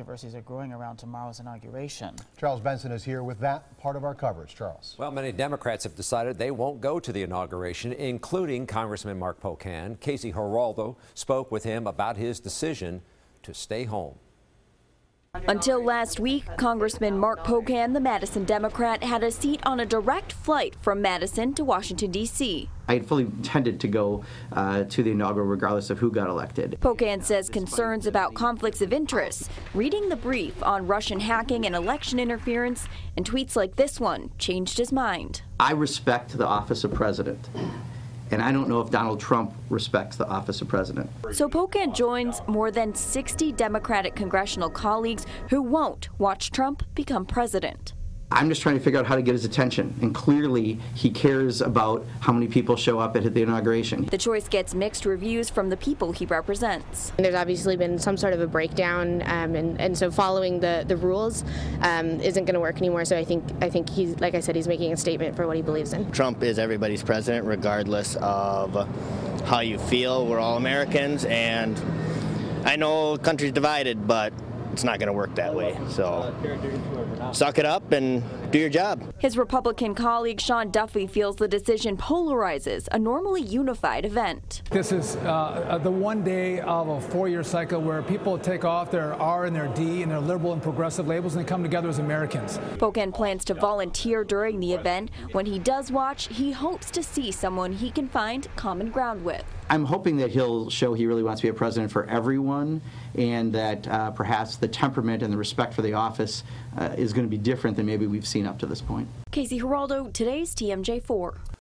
controversies are growing around tomorrow's inauguration. Charles Benson is here with that part of our coverage. Charles. Well, many Democrats have decided they won't go to the inauguration, including Congressman Mark Pocan. Casey Geraldo spoke with him about his decision to stay home. Until last week, Congressman Mark Pocan, the Madison Democrat, had a seat on a direct flight from Madison to Washington, D.C. I had fully intended to go to the inaugural regardless of who got elected. Pocan says concerns about conflicts of interest, reading the brief on Russian hacking and election interference, and tweets like this one changed his mind. I respect the office of president. And I don't know if Donald Trump respects the office of president. So Pocan joins more than 60 Democratic congressional colleagues who won't watch Trump become president. I'm just trying to figure out how to get his attention, and clearly he cares about how many people show up at the inauguration. The choice gets mixed reviews from the people he represents. There's obviously been some sort of a breakdown, and so following the rules isn't going to work anymore. So I think he's, like I said, he's making a statement for what he believes in. Trump is everybody's president, regardless of how you feel. We're all Americans, and I know the country's divided, but it's not going to work that way. So suck it up and do your job. His Republican colleague Sean Duffy feels the decision polarizes a normally unified event. This is the one day of a four-year cycle where people take off their R and their D and their liberal and progressive labels and they come together as Americans. Pocan plans to volunteer during the event. When he does watch, he hopes to see someone he can find common ground with. I'm hoping that he'll show he really wants to be a president for everyone, and that perhaps the temperament and the respect for the office is going to be different than maybe we've seen up to this point. Casey Geraldo, today's TMJ4.